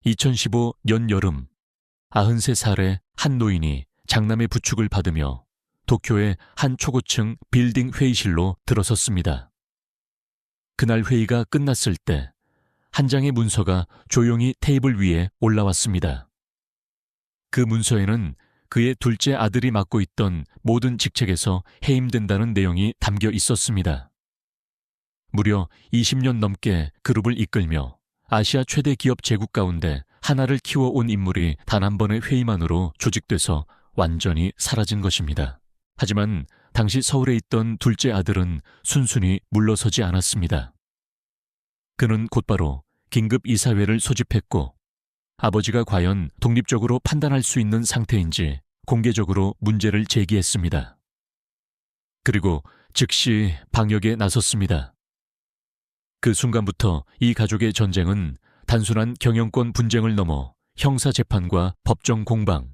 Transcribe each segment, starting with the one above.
2015년 여름 93살의 한 노인이 장남의 부축을 받으며 도쿄의 한 초고층 빌딩 회의실로 들어섰습니다. 그날 회의가 끝났을 때 한 장의 문서가 조용히 테이블 위에 올라왔습니다. 그 문서에는 그의 둘째 아들이 맡고 있던 모든 직책에서 해임된다는 내용이 담겨 있었습니다. 무려 20년 넘게 그룹을 이끌며 아시아 최대 기업 제국 가운데 하나를 키워온 인물이 단 한 번의 회의만으로 조직돼서 완전히 사라진 것입니다. 하지만 당시 서울에 있던 둘째 아들은 순순히 물러서지 않았습니다. 그는 곧바로 긴급 이사회를 소집했고 아버지가 과연 독립적으로 판단할 수 있는 상태인지 공개적으로 문제를 제기했습니다. 그리고 즉시 방역에 나섰습니다. 그 순간부터 이 가족의 전쟁은 단순한 경영권 분쟁을 넘어 형사재판과 법정 공방,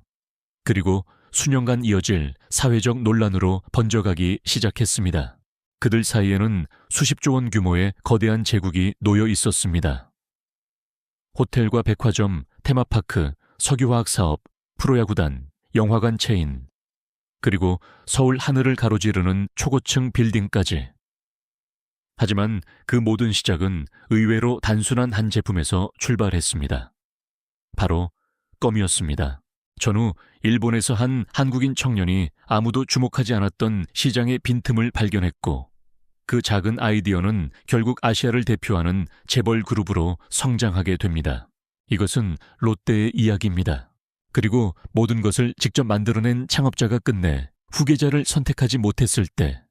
그리고 수년간 이어질 사회적 논란으로 번져가기 시작했습니다. 그들 사이에는 수십조 원 규모의 거대한 제국이 놓여 있었습니다. 호텔과 백화점, 테마파크, 석유화학 사업, 프로야구단, 영화관 체인, 그리고 서울 하늘을 가로지르는 초고층 빌딩까지. 하지만 그 모든 시작은 의외로 단순한 한 제품에서 출발했습니다. 바로 껌이었습니다. 전후 일본에서 한 한국인 청년이 아무도 주목하지 않았던 시장의 빈틈을 발견했고 그 작은 아이디어는 결국 아시아를 대표하는 재벌 그룹으로 성장하게 됩니다. 이것은 롯데의 이야기입니다. 그리고 모든 것을 직접 만들어낸 창업자가 끝내 후계자를 선택하지 못했을 때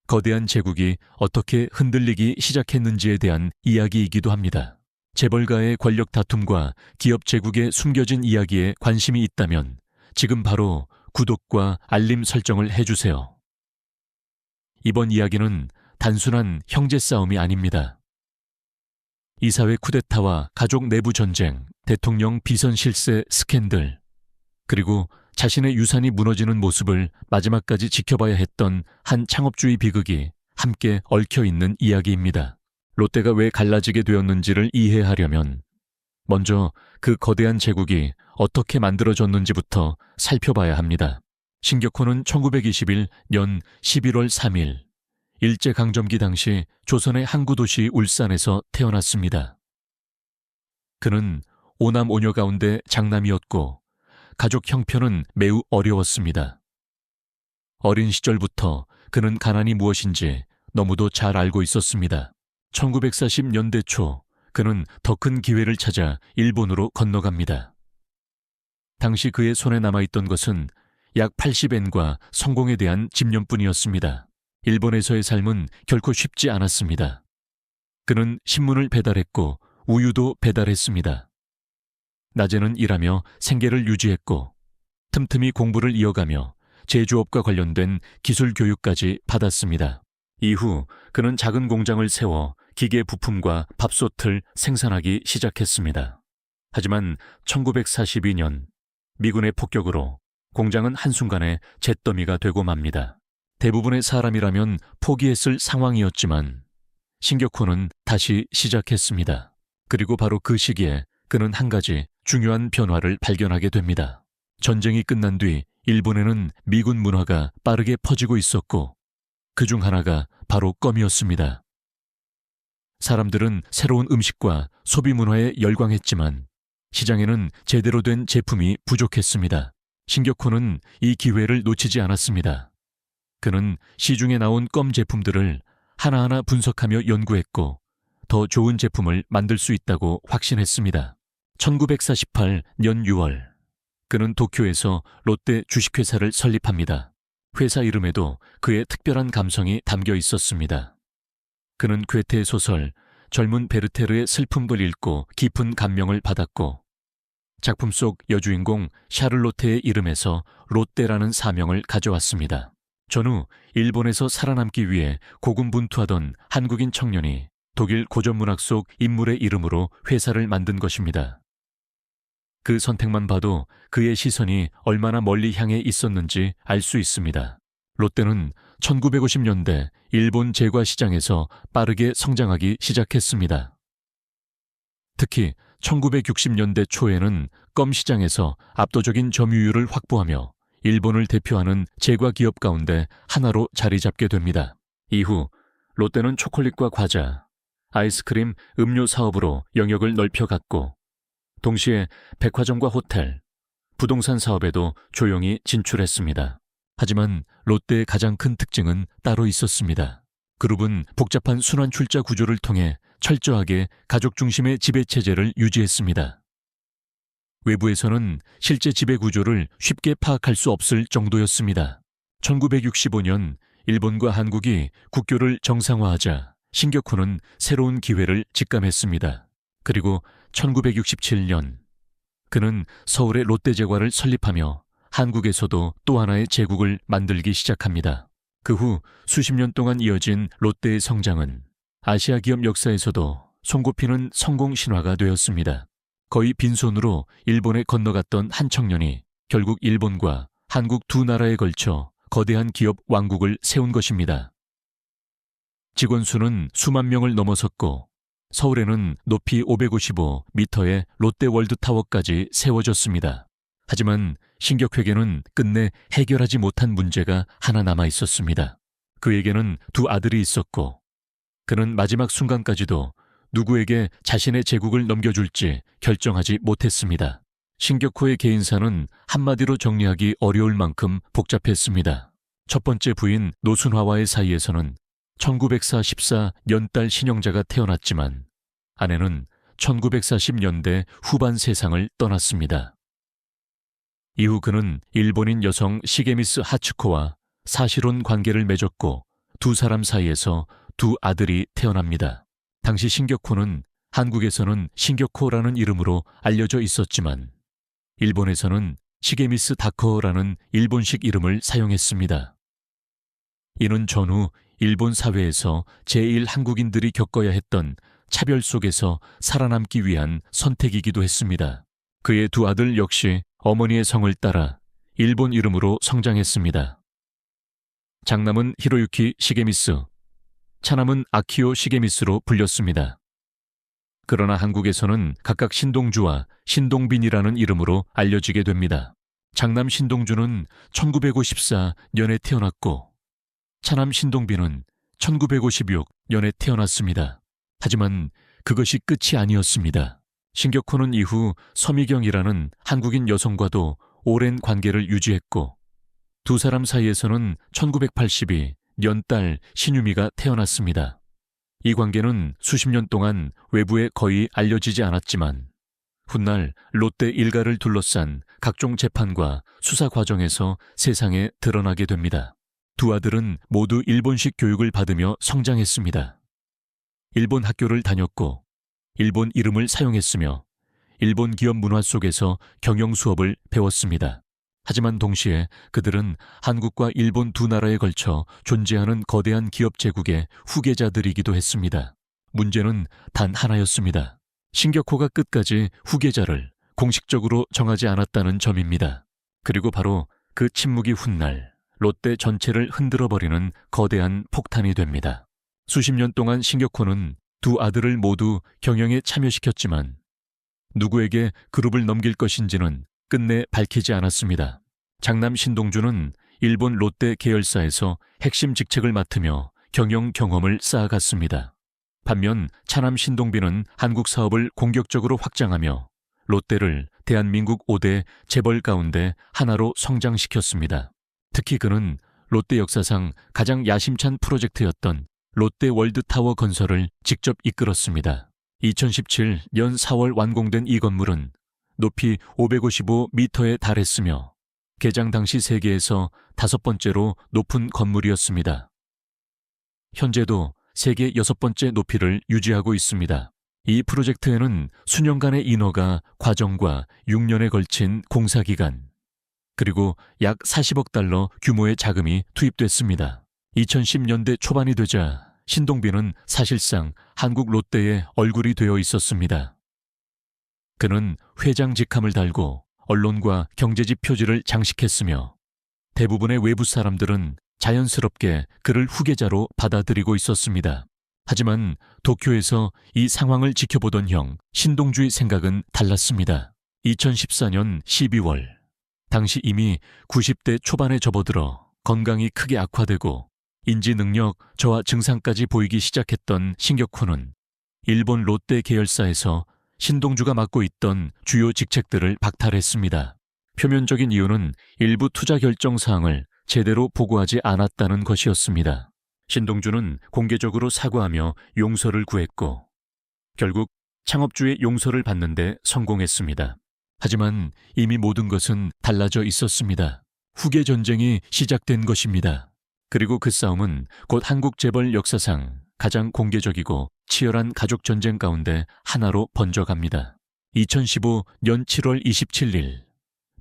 거대한 제국이 어떻게 흔들리기 시작했는지에 대한 이야기이기도 합니다. 재벌가의 권력 다툼과 기업 제국의 숨겨진 이야기에 관심이 있다면 지금 바로 구독과 알림 설정을 해주세요. 이번 이야기는 단순한 형제 싸움이 아닙니다. 이사회 쿠데타와 가족 내부 전쟁, 대통령 비선 실세 스캔들, 그리고 자신의 유산이 무너지는 모습을 마지막까지 지켜봐야 했던 한 창업주의 비극이 함께 얽혀있는 이야기입니다. 롯데가 왜 갈라지게 되었는지를 이해하려면 먼저 그 거대한 제국이 어떻게 만들어졌는지부터 살펴봐야 합니다. 신격호는 1921년 11월 3일 일제강점기 당시 조선의 항구 도시 울산에서 태어났습니다. 그는 오남 오녀 가운데 장남이었고 가족 형편은 매우 어려웠습니다. 어린 시절부터 그는 가난이 무엇인지 너무도 잘 알고 있었습니다. 1940년대 초 그는 더 큰 기회를 찾아 일본으로 건너갑니다. 당시 그의 손에 남아있던 것은 약 80엔과 성공에 대한 집념뿐이었습니다. 일본에서의 삶은 결코 쉽지 않았습니다. 그는 신문을 배달했고 우유도 배달했습니다. 낮에는 일하며 생계를 유지했고 틈틈이 공부를 이어가며 제조업과 관련된 기술 교육까지 받았습니다. 이후 그는 작은 공장을 세워 기계 부품과 밥솥을 생산하기 시작했습니다. 하지만 1942년 미군의 폭격으로 공장은 한순간에 잿더미가 되고 맙니다. 대부분의 사람이라면 포기했을 상황이었지만 신격호는 다시 시작했습니다. 그리고 바로 그 시기에 그는 한 가지 중요한 변화를 발견하게 됩니다. 전쟁이 끝난 뒤 일본에는 미군 문화가 빠르게 퍼지고 있었고 그중 하나가 바로 껌이었습니다. 사람들은 새로운 음식과 소비 문화에 열광했지만 시장에는 제대로 된 제품이 부족했습니다. 신격호는 이 기회를 놓치지 않았습니다. 그는 시중에 나온 껌 제품들을 하나하나 분석하며 연구했고 더 좋은 제품을 만들 수 있다고 확신했습니다. 1948년 6월 그는 도쿄에서 롯데 주식회사를 설립합니다. 회사 이름에도 그의 특별한 감성이 담겨 있었습니다. 그는 괴테의 소설 젊은 베르테르의 슬픔을 읽고 깊은 감명을 받았고 작품 속 여주인공 샤를로테의 이름에서 롯데라는 사명을 가져왔습니다. 전후 일본에서 살아남기 위해 고군분투하던 한국인 청년이 독일 고전문학 속 인물의 이름으로 회사를 만든 것입니다. 그 선택만 봐도 그의 시선이 얼마나 멀리 향해 있었는지 알 수 있습니다. 롯데는 1950년대 일본 제과 시장에서 빠르게 성장하기 시작했습니다. 특히 1960년대 초에는 껌 시장에서 압도적인 점유율을 확보하며 일본을 대표하는 제과 기업 가운데 하나로 자리 잡게 됩니다. 이후 롯데는 초콜릿과 과자, 아이스크림, 음료 사업으로 영역을 넓혀갔고 동시에 백화점과 호텔, 부동산 사업에도 조용히 진출했습니다. 하지만 롯데의 가장 큰 특징은 따로 있었습니다. 그룹은 복잡한 순환 출자 구조를 통해 철저하게 가족 중심의 지배체제를 유지했습니다. 외부에서는 실제 지배 구조를 쉽게 파악할 수 없을 정도였습니다. 1965년 일본과 한국이 국교를 정상화하자 신격호는 새로운 기회를 직감했습니다. 그리고 1967년 그는 서울의 롯데제과를 설립하며 한국에서도 또 하나의 제국을 만들기 시작합니다. 그 후 수십 년 동안 이어진 롯데의 성장은 아시아 기업 역사에서도 손꼽히는 성공 신화가 되었습니다. 거의 빈손으로 일본에 건너갔던 한 청년이 결국 일본과 한국 두 나라에 걸쳐 거대한 기업 왕국을 세운 것입니다. 직원 수는 수만 명을 넘어섰고 서울에는 높이 555m의 롯데월드타워까지 세워졌습니다. 하지만 신격회계는 끝내 해결하지 못한 문제가 하나 남아 있었습니다. 그에게는 두 아들이 있었고 그는 마지막 순간까지도 누구에게 자신의 제국을 넘겨줄지 결정하지 못했습니다. 신격호의 개인사는 한마디로 정리하기 어려울 만큼 복잡했습니다. 첫 번째 부인 노순화와의 사이에서는 1944 연달 신영자가 태어났지만 아내는 1940년대 후반 세상을 떠났습니다. 이후 그는 일본인 여성 시게미스 하츠코와 사실혼 관계를 맺었고 두 사람 사이에서 두 아들이 태어납니다. 당시 신격호는 한국에서는 신격호라는 이름으로 알려져 있었지만 일본에서는 시게미스 다커라는 일본식 이름을 사용했습니다. 이는 전후 일본 사회에서 제1한국인들이 겪어야 했던 차별 속에서 살아남기 위한 선택이기도 했습니다. 그의 두 아들 역시 어머니의 성을 따라 일본 이름으로 성장했습니다. 장남은 히로유키 시게미스, 차남은 아키오 시게미스로 불렸습니다. 그러나 한국에서는 각각 신동주와 신동빈이라는 이름으로 알려지게 됩니다. 장남 신동주는 1954년에 태어났고 차남 신동빈은 1956년에 태어났습니다. 하지만 그것이 끝이 아니었습니다. 신격호는 이후 서미경이라는 한국인 여성과도 오랜 관계를 유지했고 두 사람 사이에서는 1982년 딸 신유미가 태어났습니다. 이 관계는 수십 년 동안 외부에 거의 알려지지 않았지만 훗날 롯데 일가를 둘러싼 각종 재판과 수사 과정에서 세상에 드러나게 됩니다. 두 아들은 모두 일본식 교육을 받으며 성장했습니다. 일본 학교를 다녔고 일본 이름을 사용했으며 일본 기업 문화 속에서 경영 수업을 배웠습니다. 하지만 동시에 그들은 한국과 일본 두 나라에 걸쳐 존재하는 거대한 기업 제국의 후계자들이기도 했습니다. 문제는 단 하나였습니다. 신격호가 끝까지 후계자를 공식적으로 정하지 않았다는 점입니다. 그리고 바로 그 침묵이 훗날 롯데 전체를 흔들어버리는 거대한 폭탄이 됩니다. 수십 년 동안 신격호는 두 아들을 모두 경영에 참여시켰지만 누구에게 그룹을 넘길 것인지는 끝내 밝히지 않았습니다. 장남 신동주는 일본 롯데 계열사에서 핵심 직책을 맡으며 경영 경험을 쌓아갔습니다. 반면 차남 신동빈은 한국 사업을 공격적으로 확장하며 롯데를 대한민국 5대 재벌 가운데 하나로 성장시켰습니다. 특히 그는 롯데 역사상 가장 야심찬 프로젝트였던 롯데 월드타워 건설을 직접 이끌었습니다. 2017년 4월 완공된 이 건물은 높이 555m에 달했으며 개장 당시 세계에서 5번째로 높은 건물이었습니다. 현재도 세계 6번째 높이를 유지하고 있습니다. 이 프로젝트에는 수년간의 인허가 과정과 6년에 걸친 공사기간 그리고 약 40억 달러 규모의 자금이 투입됐습니다. 2010년대 초반이 되자 신동빈은 사실상 한국 롯데의 얼굴이 되어 있었습니다. 그는 회장 직함을 달고 언론과 경제지 표지를 장식했으며 대부분의 외부 사람들은 자연스럽게 그를 후계자로 받아들이고 있었습니다. 하지만 도쿄에서 이 상황을 지켜보던 형 신동주의 생각은 달랐습니다. 2014년 12월, 당시 이미 90대 초반에 접어들어 건강이 크게 악화되고 인지 능력 저하 증상까지 보이기 시작했던 신격호는 일본 롯데 계열사에서 신동주가 맡고 있던 주요 직책들을 박탈했습니다. 표면적인 이유는 일부 투자 결정 사항을 제대로 보고하지 않았다는 것이었습니다. 신동주는 공개적으로 사과하며 용서를 구했고 결국 창업주의 용서를 받는데 성공했습니다. 하지만 이미 모든 것은 달라져 있었습니다. 후계 전쟁이 시작된 것입니다. 그리고 그 싸움은 곧 한국 재벌 역사상 가장 공개적이고 치열한 가족 전쟁 가운데 하나로 번져갑니다. 2015년 7월 27일,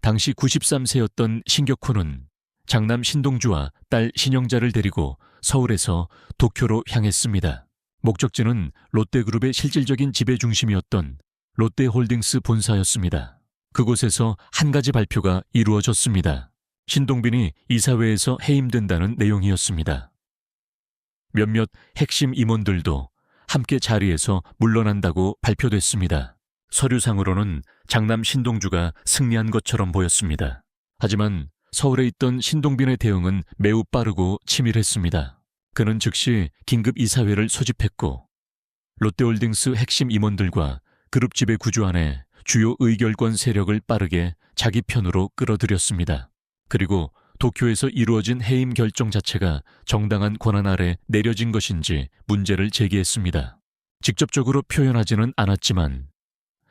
당시 93세였던 신격호는 장남 신동주와 딸 신영자를 데리고 서울에서 도쿄로 향했습니다. 목적지는 롯데그룹의 실질적인 지배 중심이었던 롯데홀딩스 본사였습니다. 그곳에서 한 가지 발표가 이루어졌습니다. 신동빈이 이사회에서 해임된다는 내용이었습니다. 몇몇 핵심 임원들도 함께 자리에서 물러난다고 발표됐습니다. 서류상으로는 장남 신동주가 승리한 것처럼 보였습니다. 하지만 서울에 있던 신동빈의 대응은 매우 빠르고 치밀했습니다. 그는 즉시 긴급 이사회를 소집했고 롯데홀딩스 핵심 임원들과 그룹 지배 구조 안에 주요 의결권 세력을 빠르게 자기 편으로 끌어들였습니다. 그리고 도쿄에서 이루어진 해임 결정 자체가 정당한 권한 아래 내려진 것인지 문제를 제기했습니다. 직접적으로 표현하지는 않았지만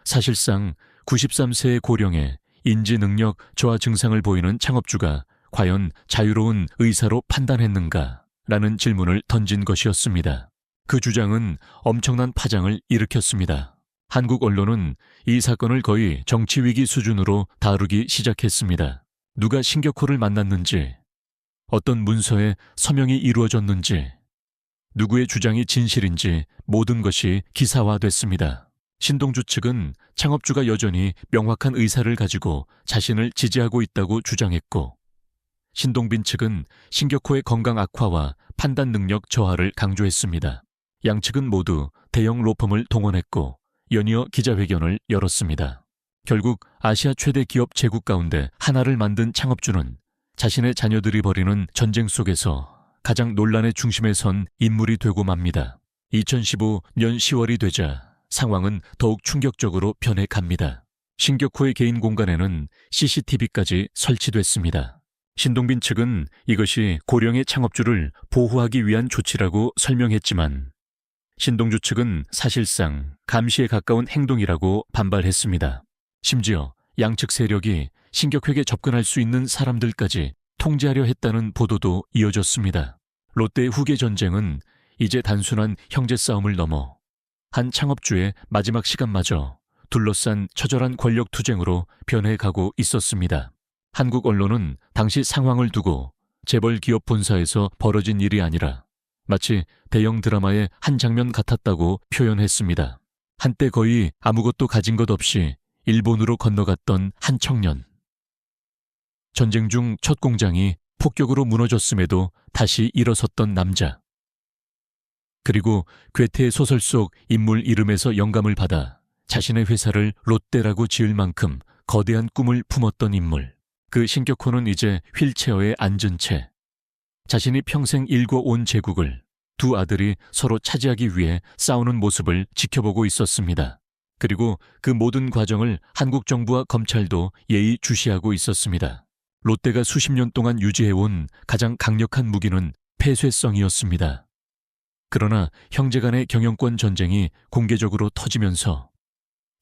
사실상 93세의 고령에 인지 능력 저하 증상을 보이는 창업주가 과연 자유로운 의사로 판단했는가라는 질문을 던진 것이었습니다. 그 주장은 엄청난 파장을 일으켰습니다. 한국 언론은 이 사건을 거의 정치위기 수준으로 다루기 시작했습니다. 누가 신격호를 만났는지, 어떤 문서에 서명이 이루어졌는지, 누구의 주장이 진실인지 모든 것이 기사화됐습니다. 신동주 측은 창업주가 여전히 명확한 의사를 가지고 자신을 지지하고 있다고 주장했고, 신동빈 측은 신격호의 건강 악화와 판단 능력 저하를 강조했습니다. 양측은 모두 대형 로펌을 동원했고 연이어 기자회견을 열었습니다. 결국 아시아 최대 기업 제국 가운데 하나를 만든 창업주는 자신의 자녀들이 벌이는 전쟁 속에서 가장 논란의 중심에 선 인물이 되고 맙니다. 2015년 10월이 되자 상황은 더욱 충격적으로 변해갑니다. 신격호의 개인 공간에는 CCTV까지 설치됐습니다. 신동빈 측은 이것이 고령의 창업주를 보호하기 위한 조치라고 설명했지만 신동주 측은 사실상 감시에 가까운 행동이라고 반발했습니다. 심지어 양측 세력이 신격호에게 접근할 수 있는 사람들까지 통제하려 했다는 보도도 이어졌습니다. 롯데의 후계 전쟁은 이제 단순한 형제 싸움을 넘어 한 창업주의 마지막 시간마저 둘러싼 처절한 권력 투쟁으로 변해가고 있었습니다. 한국 언론은 당시 상황을 두고 재벌 기업 본사에서 벌어진 일이 아니라 마치 대형 드라마의 한 장면 같았다고 표현했습니다. 한때 거의 아무것도 가진 것 없이 일본으로 건너갔던 한 청년. 전쟁 중 첫 공장이 폭격으로 무너졌음에도 다시 일어섰던 남자. 그리고 괴테의 소설 속 인물 이름에서 영감을 받아 자신의 회사를 롯데라고 지을 만큼 거대한 꿈을 품었던 인물. 그 신격호는 이제 휠체어에 앉은 채 자신이 평생 일궈온 제국을 두 아들이 서로 차지하기 위해 싸우는 모습을 지켜보고 있었습니다. 그리고 그 모든 과정을 한국 정부와 검찰도 예의주시하고 있었습니다. 롯데가 수십 년 동안 유지해온 가장 강력한 무기는 폐쇄성이었습니다. 그러나 형제 간의 경영권 전쟁이 공개적으로 터지면서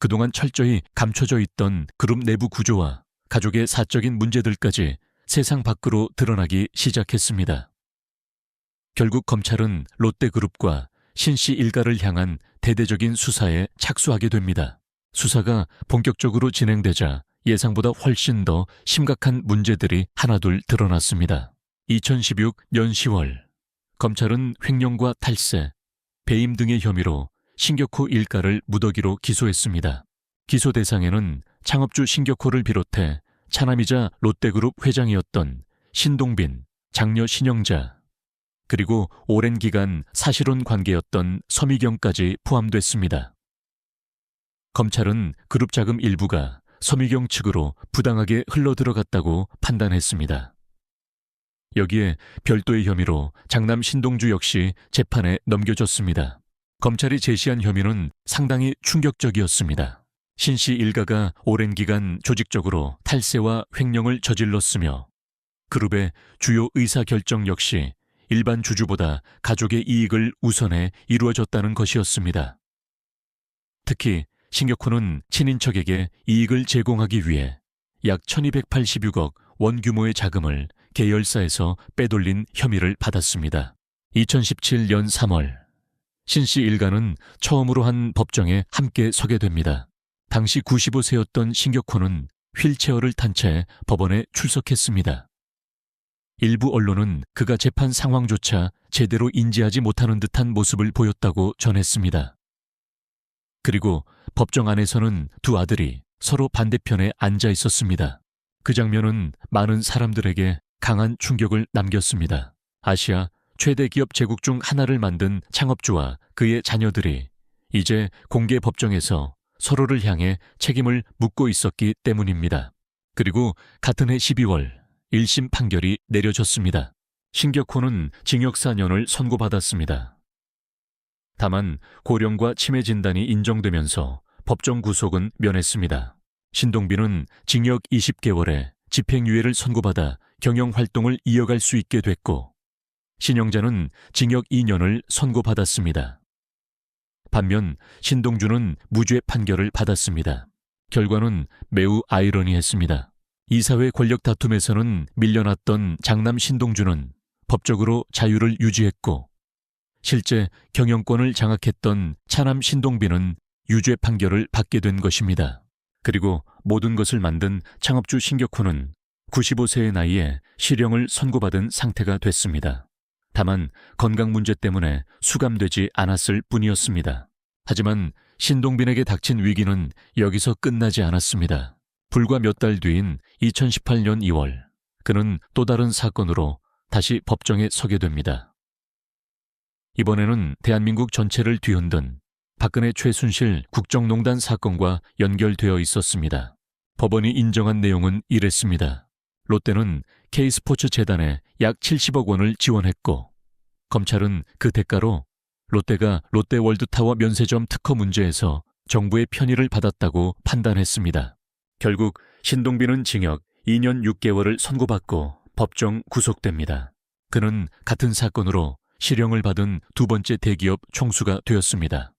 그동안 철저히 감춰져 있던 그룹 내부 구조와 가족의 사적인 문제들까지 세상 밖으로 드러나기 시작했습니다. 결국 검찰은 롯데그룹과 신씨 일가를 향한 대대적인 수사에 착수하게 됩니다. 수사가 본격적으로 진행되자 예상보다 훨씬 더 심각한 문제들이 하나둘 드러났습니다. 2016년 10월, 검찰은 횡령과 탈세, 배임 등의 혐의로 신격호 일가를 무더기로 기소했습니다. 기소 대상에는 창업주 신격호를 비롯해 차남이자 롯데그룹 회장이었던 신동빈, 장녀 신영자, 그리고 오랜 기간 사실혼 관계였던 서미경까지 포함됐습니다. 검찰은 그룹 자금 일부가 서미경 측으로 부당하게 흘러들어갔다고 판단했습니다. 여기에 별도의 혐의로 장남 신동주 역시 재판에 넘겨졌습니다. 검찰이 제시한 혐의는 상당히 충격적이었습니다. 신 씨 일가가 오랜 기간 조직적으로 탈세와 횡령을 저질렀으며 그룹의 주요 의사결정 역시 일반 주주보다 가족의 이익을 우선해 이루어졌다는 것이었습니다. 특히 신격호는 친인척에게 이익을 제공하기 위해 약 1286억 원 규모의 자금을 계열사에서 빼돌린 혐의를 받았습니다. 2017년 3월 신 씨 일가는 처음으로 한 법정에 함께 서게 됩니다. 당시 95세였던 신격호는 휠체어를 탄 채 법원에 출석했습니다. 일부 언론은 그가 재판 상황조차 제대로 인지하지 못하는 듯한 모습을 보였다고 전했습니다. 그리고 법정 안에서는 두 아들이 서로 반대편에 앉아 있었습니다. 그 장면은 많은 사람들에게 강한 충격을 남겼습니다. 아시아 최대 기업 제국 중 하나를 만든 창업주와 그의 자녀들이 이제 공개 법정에서 서로를 향해 책임을 묻고 있었기 때문입니다. 그리고 같은 해 12월 1심 판결이 내려졌습니다. 신격호는 징역 4년을 선고받았습니다. 다만 고령과 치매 진단이 인정되면서 법정 구속은 면했습니다. 신동빈은 징역 20개월에 집행유예를 선고받아 경영활동을 이어갈 수 있게 됐고 신영자는 징역 2년을 선고받았습니다. 반면 신동주는 무죄 판결을 받았습니다. 결과는 매우 아이러니했습니다. 이사회 권력 다툼에서는 밀려났던 장남 신동주는 법적으로 자유를 유지했고 실제 경영권을 장악했던 차남 신동빈은 유죄 판결을 받게 된 것입니다. 그리고 모든 것을 만든 창업주 신격호는 95세의 나이에 실형을 선고받은 상태가 됐습니다. 다만 건강 문제 때문에 수감되지 않았을 뿐이었습니다. 하지만 신동빈에게 닥친 위기는 여기서 끝나지 않았습니다. 불과 몇 달 뒤인 2018년 2월, 그는 또 다른 사건으로 다시 법정에 서게 됩니다. 이번에는 대한민국 전체를 뒤흔든 박근혜 최순실 국정농단 사건과 연결되어 있었습니다. 법원이 인정한 내용은 이랬습니다. 롯데는 K스포츠 재단에 약 70억 원을 지원했고 검찰은 그 대가로 롯데가 롯데월드타워 면세점 특허 문제에서 정부의 편의를 받았다고 판단했습니다. 결국 신동빈은 징역 2년 6개월을 선고받고 법정 구속됩니다. 그는 같은 사건으로 실형을 받은 두 번째 대기업 총수가 되었습니다.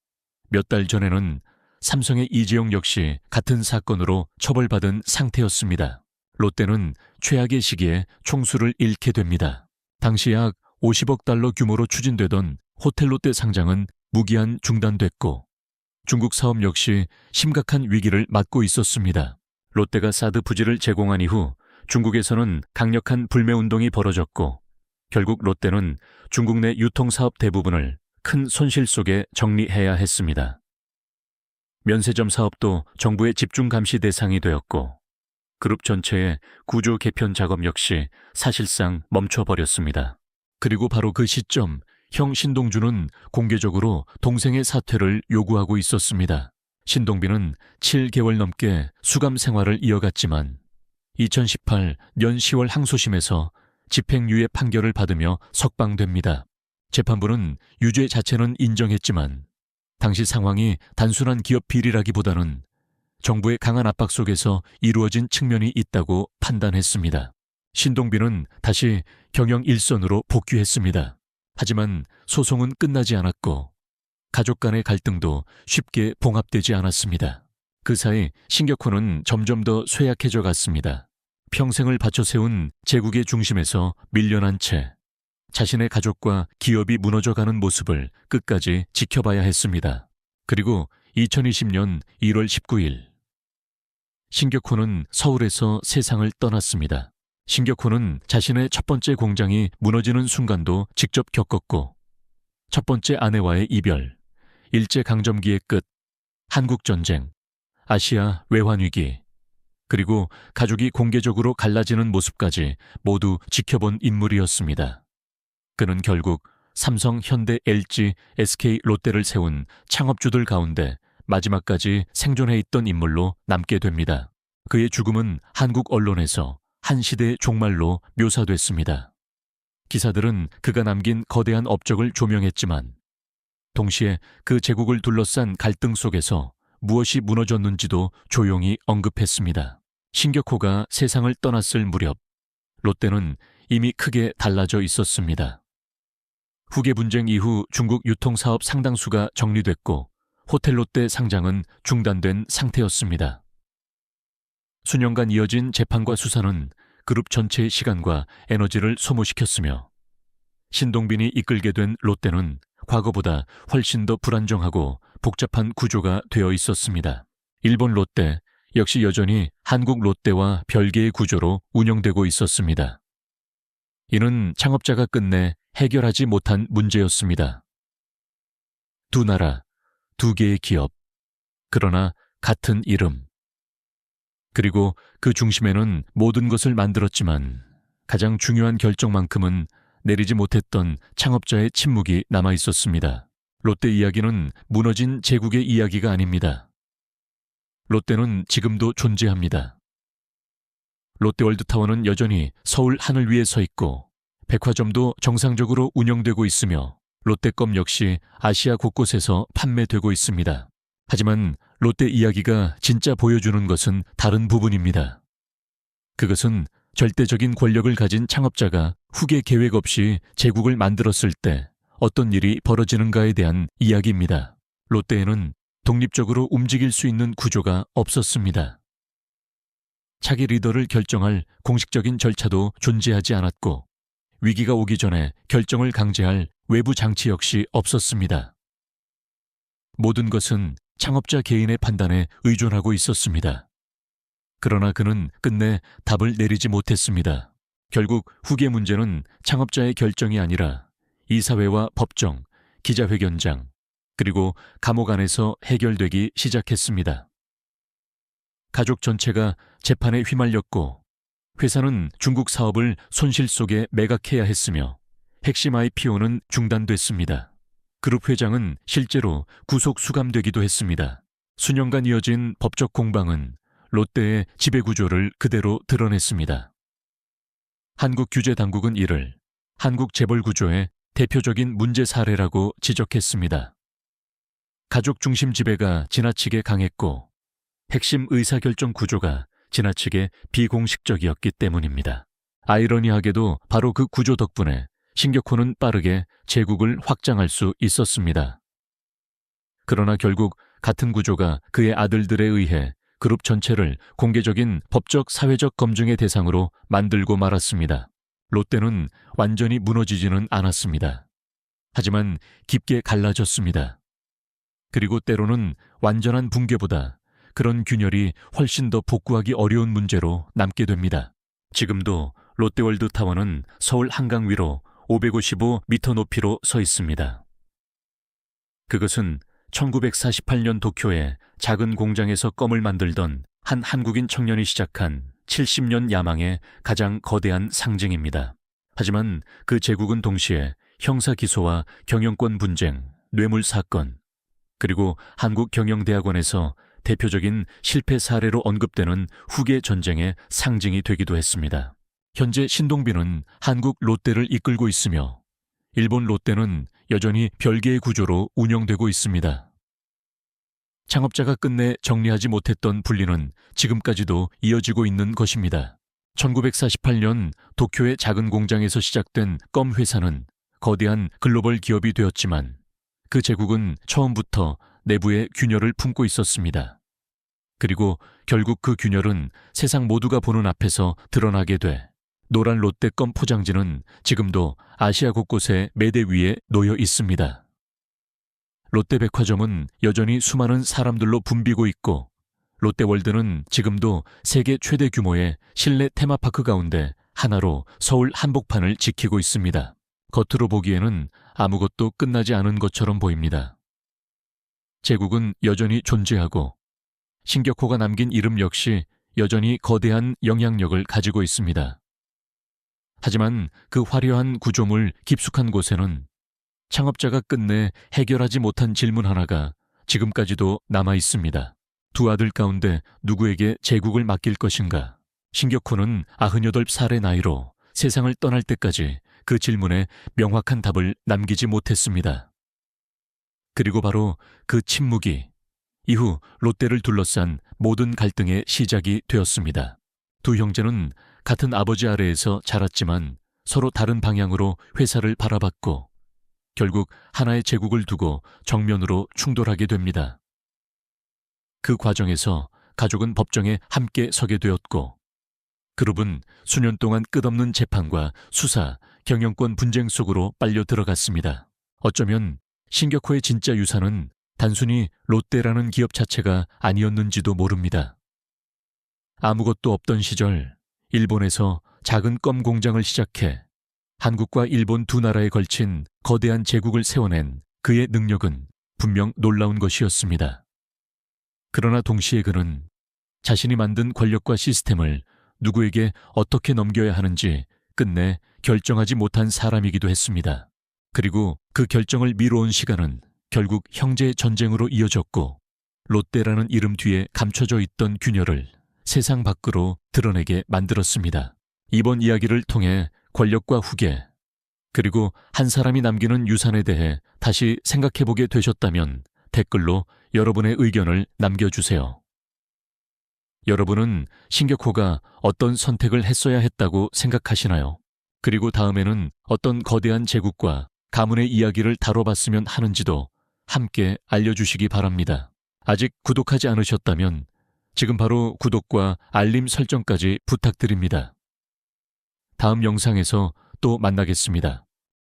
몇 달 전에는 삼성의 이재용 역시 같은 사건으로 처벌받은 상태였습니다. 롯데는 최악의 시기에 총수를 잃게 됩니다. 당시 약 50억 달러 규모로 추진되던 호텔롯데 상장은 무기한 중단됐고 중국 사업 역시 심각한 위기를 맞고 있었습니다. 롯데가 사드 부지를 제공한 이후 중국에서는 강력한 불매운동이 벌어졌고 결국 롯데는 중국 내 유통사업 대부분을 큰 손실 속에 정리해야 했습니다. 면세점 사업도 정부의 집중 감시 대상이 되었고 그룹 전체의 구조 개편 작업 역시 사실상 멈춰버렸습니다. 그리고 바로 그 시점 형 신동주는 공개적으로 동생의 사퇴를 요구하고 있었습니다. 신동빈은 7개월 넘게 수감 생활을 이어갔지만 2018년 10월 항소심에서 집행유예 판결을 받으며 석방됩니다. 재판부는 유죄 자체는 인정했지만 당시 상황이 단순한 기업 비리라기보다는 정부의 강한 압박 속에서 이루어진 측면이 있다고 판단했습니다. 신동빈은 다시 경영 일선으로 복귀했습니다. 하지만 소송은 끝나지 않았고 가족 간의 갈등도 쉽게 봉합되지 않았습니다. 그 사이 신격호는 점점 더 쇠약해져 갔습니다. 평생을 바쳐 세운 제국의 중심에서 밀려난 채 자신의 가족과 기업이 무너져가는 모습을 끝까지 지켜봐야 했습니다. 그리고 2020년 1월 19일 신격호는 서울에서 세상을 떠났습니다. 신격호는 자신의 첫 번째 공장이 무너지는 순간도 직접 겪었고 첫 번째 아내와의 이별, 일제강점기의 끝, 한국전쟁, 아시아 외환위기, 그리고 가족이 공개적으로 갈라지는 모습까지 모두 지켜본 인물이었습니다. 그는 결국 삼성, 현대, LG, SK, 롯데를 세운 창업주들 가운데 마지막까지 생존해 있던 인물로 남게 됩니다. 그의 죽음은 한국 언론에서 한 시대의 종말로 묘사됐습니다. 기사들은 그가 남긴 거대한 업적을 조명했지만 동시에 그 제국을 둘러싼 갈등 속에서 무엇이 무너졌는지도 조용히 언급했습니다. 신격호가 세상을 떠났을 무렵 롯데는 이미 크게 달라져 있었습니다. 후계 분쟁 이후 중국 유통사업 상당수가 정리됐고 호텔 롯데 상장은 중단된 상태였습니다. 수년간 이어진 재판과 수사는 그룹 전체의 시간과 에너지를 소모시켰으며 신동빈이 이끌게 된 롯데는 과거보다 훨씬 더 불안정하고 복잡한 구조가 되어 있었습니다. 일본 롯데 역시 여전히 한국 롯데와 별개의 구조로 운영되고 있었습니다. 이는 창업자가 끝내 해결하지 못한 문제였습니다. 두 나라, 두 개의 기업, 그러나 같은 이름. 그리고 그 중심에는 모든 것을 만들었지만 가장 중요한 결정만큼은 내리지 못했던 창업자의 침묵이 남아 있었습니다. 롯데 이야기는 무너진 제국의 이야기가 아닙니다. 롯데는 지금도 존재합니다. 롯데월드타워는 여전히 서울 하늘 위에 서 있고 백화점도 정상적으로 운영되고 있으며 롯데껌 역시 아시아 곳곳에서 판매되고 있습니다. 하지만 롯데 이야기가 진짜 보여주는 것은 다른 부분입니다. 그것은 절대적인 권력을 가진 창업자가 후계 계획 없이 제국을 만들었을 때 어떤 일이 벌어지는가에 대한 이야기입니다. 롯데에는 독립적으로 움직일 수 있는 구조가 없었습니다. 차기 리더를 결정할 공식적인 절차도 존재하지 않았고 위기가 오기 전에 결정을 강제할 외부 장치 역시 없었습니다. 모든 것은 창업자 개인의 판단에 의존하고 있었습니다. 그러나 그는 끝내 답을 내리지 못했습니다. 결국 후계 문제는 창업자의 결정이 아니라 이사회와 법정, 기자회견장, 그리고 감옥 안에서 해결되기 시작했습니다. 가족 전체가 재판에 휘말렸고 회사는 중국 사업을 손실 속에 매각해야 했으며 핵심 IPO는 중단됐습니다. 그룹 회장은 실제로 구속 수감되기도 했습니다. 수년간 이어진 법적 공방은 롯데의 지배구조를 그대로 드러냈습니다. 한국 규제당국은 이를 한국 재벌구조의 대표적인 문제 사례라고 지적했습니다. 가족 중심 지배가 지나치게 강했고 핵심 의사결정 구조가 지나치게 비공식적이었기 때문입니다. 아이러니하게도 바로 그 구조 덕분에 신격호는 빠르게 제국을 확장할 수 있었습니다. 그러나 결국 같은 구조가 그의 아들들에 의해 그룹 전체를 공개적인 법적 사회적 검증의 대상으로 만들고 말았습니다. 롯데는 완전히 무너지지는 않았습니다. 하지만 깊게 갈라졌습니다. 그리고 때로는 완전한 붕괴보다 그런 균열이 훨씬 더 복구하기 어려운 문제로 남게 됩니다. 지금도 롯데월드타워는 서울 한강 위로 555m 높이로 서 있습니다. 그것은 1948년 도쿄의 작은 공장에서 껌을 만들던 한 한국인 청년이 시작한 70년 야망의 가장 거대한 상징입니다. 하지만 그 제국은 동시에 형사 기소와 경영권 분쟁, 뇌물 사건, 그리고 한국경영대학원에서 대표적인 실패 사례로 언급되는 후계 전쟁의 상징이 되기도 했습니다. 현재 신동빈은 한국 롯데를 이끌고 있으며 일본 롯데는 여전히 별개의 구조로 운영되고 있습니다. 창업자가 끝내 정리하지 못했던 분리는 지금까지도 이어지고 있는 것입니다. 1948년 도쿄의 작은 공장에서 시작된 껌 회사는 거대한 글로벌 기업이 되었지만 그 제국은 처음부터 내부에 균열을 품고 있었습니다. 그리고 결국 그 균열은 세상 모두가 보는 앞에서 드러나게 돼 노란 롯데껌 포장지는 지금도 아시아 곳곳에 매대 위에 놓여 있습니다. 롯데백화점은 여전히 수많은 사람들로 붐비고 있고 롯데월드는 지금도 세계 최대 규모의 실내 테마파크 가운데 하나로 서울 한복판을 지키고 있습니다. 겉으로 보기에는 아무것도 끝나지 않은 것처럼 보입니다. 제국은 여전히 존재하고 신격호가 남긴 이름 역시 여전히 거대한 영향력을 가지고 있습니다. 하지만 그 화려한 구조물 깊숙한 곳에는 창업자가 끝내 해결하지 못한 질문 하나가 지금까지도 남아 있습니다. 두 아들 가운데 누구에게 제국을 맡길 것인가? 신격호는 98살의 나이로 세상을 떠날 때까지 그 질문에 명확한 답을 남기지 못했습니다. 그리고 바로 그 침묵이 이후 롯데를 둘러싼 모든 갈등의 시작이 되었습니다. 두 형제는 같은 아버지 아래에서 자랐지만 서로 다른 방향으로 회사를 바라봤고 결국 하나의 제국을 두고 정면으로 충돌하게 됩니다. 그 과정에서 가족은 법정에 함께 서게 되었고 그룹은 수년 동안 끝없는 재판과 수사, 경영권 분쟁 속으로 빨려 들어갔습니다. 어쩌면 신격호의 진짜 유산은 단순히 롯데라는 기업 자체가 아니었는지도 모릅니다. 아무것도 없던 시절 일본에서 작은 껌 공장을 시작해 한국과 일본 두 나라에 걸친 거대한 제국을 세워낸 그의 능력은 분명 놀라운 것이었습니다. 그러나 동시에 그는 자신이 만든 권력과 시스템을 누구에게 어떻게 넘겨야 하는지 끝내 결정하지 못한 사람이기도 했습니다. 그리고 그 결정을 미뤄온 시간은 결국 형제 전쟁으로 이어졌고 롯데라는 이름 뒤에 감춰져 있던 균열을 세상 밖으로 드러내게 만들었습니다. 이번 이야기를 통해 권력과 후계, 그리고 한 사람이 남기는 유산에 대해 다시 생각해보게 되셨다면 댓글로 여러분의 의견을 남겨주세요. 여러분은 신격호가 어떤 선택을 했어야 했다고 생각하시나요? 그리고 다음에는 어떤 거대한 제국과 가문의 이야기를 다뤄봤으면 하는지도 함께 알려주시기 바랍니다. 아직 구독하지 않으셨다면 지금 바로 구독과 알림 설정까지 부탁드립니다. 다음 영상에서 또 만나겠습니다.